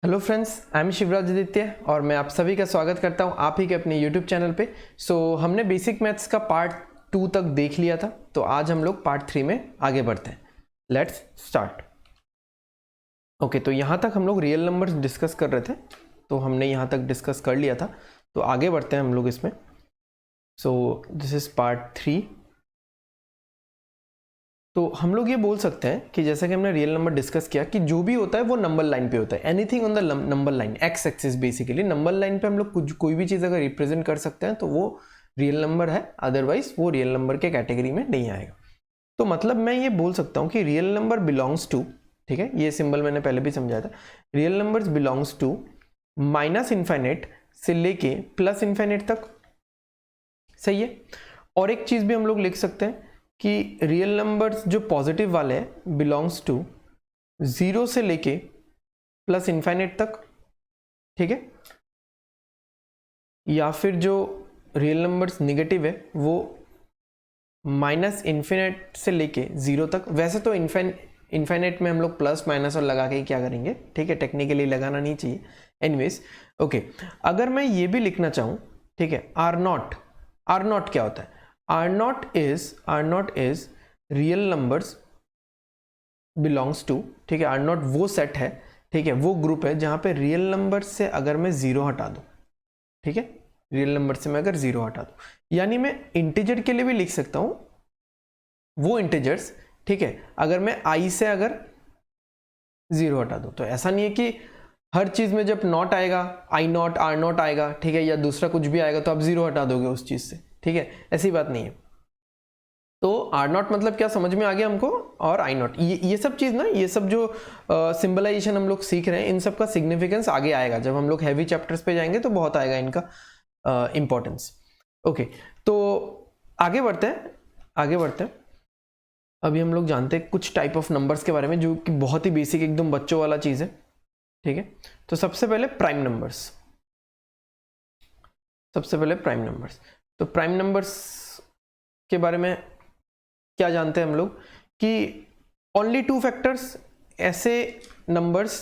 Hello friends, I am Shivraj Aditya और मैं आप सभी का स्वागत करता हूं आप ही के अपने यूट्यूब चैनल पे। हमने बेसिक मैथ्स का पार्ट 2 तक देख लिया था, तो आज हम लोग पार्ट 3 में आगे बढ़ते हैं। Let's start. ओके, तो यहाँ तक हम लोग रियल नंबर्स डिस्कस कर रहे थे, तो हमने यहाँ तक डिस्कस कर लिया था, तो आगे बढ़ते हैं हम लोग इसमें। This is part 3। तो हम लोग ये बोल सकते हैं कि जैसा कि हमने रियल नंबर डिस्कस किया कि जो भी होता है वो नंबर लाइन पे होता है। Anything on the number line, x axis basically number line पे हम लोग कोई भी चीज़ अगर रिप्रेजेंट कर सकते हैं तो वो रियल नंबर है, अदरवाइज वो रियल नंबर के कैटेगरी में नहीं आएगा। तो मतलब मैं ये बोल सकता हूँ कि रियल नंबर बिलोंग्स टू, ठीक है, ये सिंबल मैंने पहले भी समझाया था, real numbers belongs to minus infinite से लेके प्लस इन्फाइनेट तक। सही है। और एक चीज़ भी हम लोग लिख सकते हैं कि रियल नंबर्स जो पॉजिटिव वाले हैं बिलोंग्स टू 0 से लेके प्लस इन्फाइनेट तक, ठीक है। या फिर जो रियल नंबर्स निगेटिव है वो माइनस इन्फिनेट से लेके 0 तक। वैसे तो इन्फाइनेट में हम लोग प्लस माइनस और लगा के ही क्या करेंगे, ठीक है, टेक्निकली लगाना नहीं चाहिए। एनीवेज ओके, अगर मैं ये भी लिखना चाहूँ, ठीक है, आर नॉट क्या होता है? R naught is real numbers belongs to, ठीक है, R naught वो सेट है, ठीक है, वो ग्रुप है जहां पे रियल नंबर से अगर मैं 0 हटा दूं, ठीक है, रियल नंबर से मैं अगर 0 हटा दूं, यानी मैं इंटीजर के लिए भी लिख सकता हूं वो इंटीजर्स, ठीक है, अगर मैं i से अगर 0 हटा दूं। तो ऐसा नहीं है कि हर चीज में जब नॉट आएगा, i नॉट r नॉट आएगा, ठीक है, या दूसरा कुछ भी आएगा तो आप 0 हटा दोगे उस चीज से, ठीक है, ऐसी बात नहीं है। तो आर नॉट मतलब क्या समझ में आ गया हमको, और आई नॉट, ये सब चीज़ ना, ये सब जो सिंबलाइजेशन हम लोग सीख रहे हैं, इन सब का सिग्निफिकेंस आगे आएगा जब हम लोग हैवी चैप्टर्स पे जाएंगे, तो बहुत आएगा इनका इंपॉर्टेंस। ओके, तो आगे बढ़ते हैं। अभी हम लोग जानते हैं कुछ टाइप ऑफ नंबर्स के बारे में जो कि बहुत ही बेसिक एकदम बच्चों वाला चीज़ है, ठीक है। तो सबसे पहले प्राइम नंबर्स। तो प्राइम नंबर्स के बारे में क्या जानते हैं हम लोग कि ओनली 2 फैक्टर्स, ऐसे नंबर्स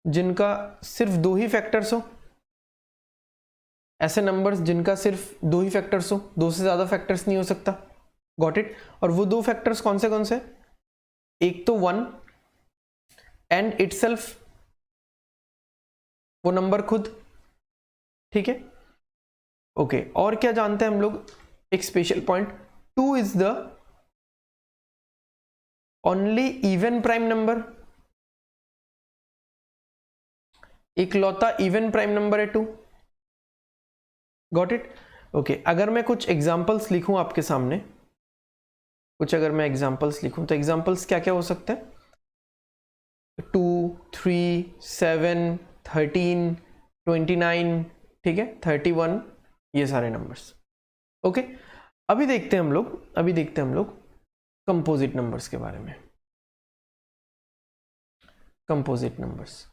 जिनका सिर्फ 2 ही फैक्टर्स हो, ऐसे नंबर्स जिनका सिर्फ 2 ही फैक्टर्स हो, 2 से ज्यादा फैक्टर्स नहीं हो सकता। Got it. और वो 2 फैक्टर्स कौन से? एक तो 1 एंड इटसेल्फ, वो नंबर खुद, ठीक है। ओके, और क्या जानते हैं हम लोग? एक special point, 2 is the only even prime number, इकलौता इवन प्राइम नंबर है 2। Got it. ओके, अगर मैं कुछ एग्जांपल्स लिखूं आपके सामने, तो एग्जांपल्स क्या क्या हो सकते हैं? 2, 3, 7, 13, 29, ठीक है, 31, ये सारे नंबर्स। ओके, अभी देखते हैं हम लोग कंपोजिट नंबर्स के बारे में। कंपोजिट नंबर्स,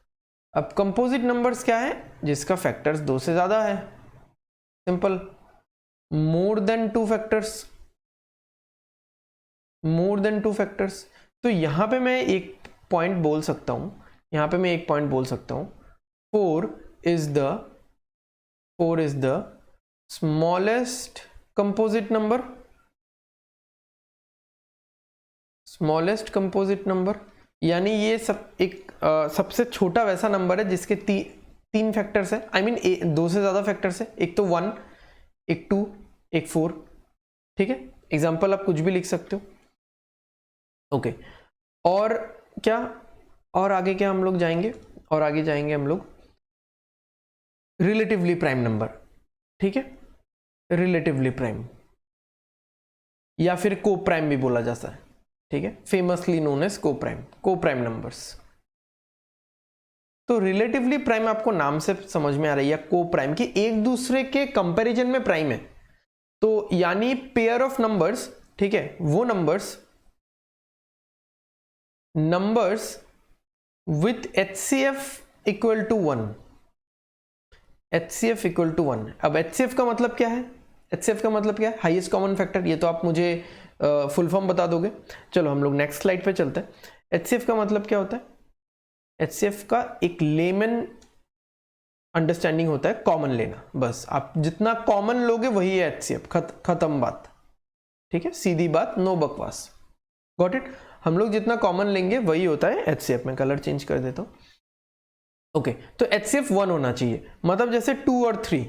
अब कंपोजिट नंबर्स क्या है? जिसका फैक्टर्स 2 से ज्यादा है। Simple, more than 2 factors. तो यहां पे मैं एक पॉइंट बोल सकता हूं, 4 is the smallest composite number, यानी ये सबसे छोटा वैसा नंबर है जिसके 3 फैक्टर्स है। आई मीन 2 से ज्यादा फैक्टर्स है, एक तो 1, एक 2, एक 4, ठीक है। एग्जाम्पल आप कुछ भी लिख सकते हो। ओके, और क्या, और आगे क्या हम लोग जाएंगे? हम लोग रिलेटिवली प्राइम नंबर, ठीक है, रिलेटिवली प्राइम या फिर को प्राइम भी बोला जाता है, ठीक है, फेमसली नोन एज को प्राइम नंबर्स। तो रिलेटिवली प्राइम आपको नाम से समझ में आ रही है, को प्राइम की एक दूसरे के कंपैरिजन में प्राइम है। तो यानी पेयर ऑफ नंबर्स, ठीक है, वो numbers with HCF equal to 1। HCF equal to 1। अब HCF का मतलब क्या है? Highest common factor. ये तो आप मुझे फुल फॉर्म बता दोगे। चलो हम लोग नेक्स्ट स्लाइड पे चलते हैं। HCF का मतलब क्या होता है? HCF का एक लेमन अंडरस्टैंडिंग होता है कॉमन लेना, बस आप जितना कॉमन लोगे वही है HCF, खत्म बात, ठीक है, सीधी बात, नो बकवास, गॉट इट। हम लोग जितना कॉमन लेंगे वही होता है HCF। में कलर चेंज कर देता हूं। ओके, तो HCF 1 होना चाहिए, मतलब जैसे 2 और 3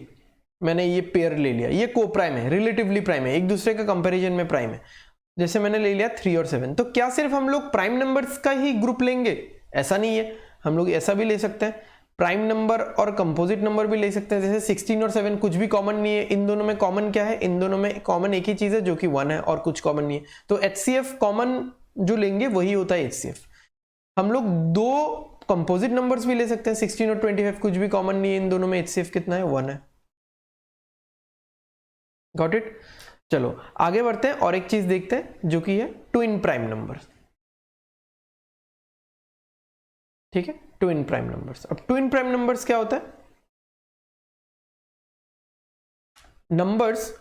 मैंने ये पेयर ले लिया, ये को प्राइम है, रिलेटिवली प्राइम है, एक दूसरे का कंपैरिजन में प्राइम है। जैसे मैंने ले लिया 3 और 7, तो क्या सिर्फ हम लोग प्राइम नंबर्स का ही ग्रुप लेंगे? ऐसा नहीं है, हम लोग ऐसा भी ले सकते हैं, प्राइम नंबर और कंपोजिट नंबर भी ले सकते हैं। जैसे 16 और 7 कुछ भी कॉमन नहीं है, इन दोनों में कॉमन क्या है? इन दोनों में कॉमन एक ही चीज है जो कि 1 है, और कुछ कॉमन नहीं है। तो HCF कॉमन जो लेंगे वही होता है HCF। हम लोग दो कंपोजिट नंबर्स भी ले सकते हैं, 16 और 25 कुछ भी कॉमन नहीं है, इन दोनों में HCF कितना है? 1 है, गॉट इट। चलो आगे बढ़ते हैं और एक चीज देखते हैं जो कि है ट्विन प्राइम नंबर, ठीक है, ट्विन प्राइम नंबर्स। अब ट्विन प्राइम नंबर्स क्या होता है? Numbers,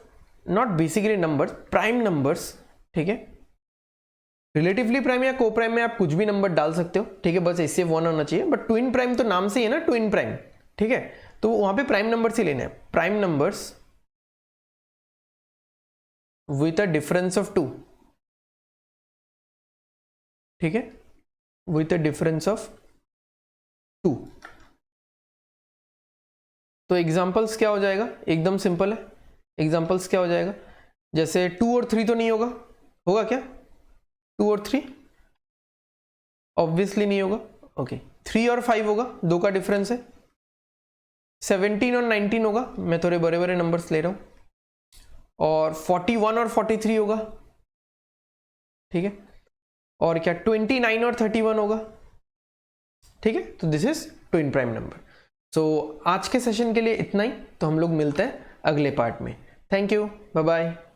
not basically numbers, prime numbers, ठीक है, रिलेटिवली प्राइम या को प्राइम में आप कुछ भी नंबर डाल सकते हो, ठीक है, बस HCF 1 होना चाहिए। बट ट्विन प्राइम तो नाम से ही है ना, ट्विन प्राइम, ठीक है, तो वहां पे प्राइम नंबर्स ही लेने हैं, prime numbers with a difference of 2, ठीक है, विथ अ डिफरेंस ऑफ 2। तो एग्जांपल्स क्या हो जाएगा? एकदम सिंपल है, एग्जांपल्स क्या हो जाएगा? जैसे 2 और 3 तो नहीं होगा, होगा क्या? 2 और 3 ऑब्वियसली नहीं होगा, ओके। 3 और 5 होगा, 2 का डिफरेंस है। 17 और 19 होगा, मैं थोड़े बड़े बड़े नंबर्स ले रहा हूं। और 41 और 43 होगा, ठीक है, और क्या 29 और 31 होगा, ठीक है। तो this is twin prime number. So आज के सेशन के लिए इतना ही, तो हम लोग मिलते हैं अगले पार्ट में। Thank you, bye bye.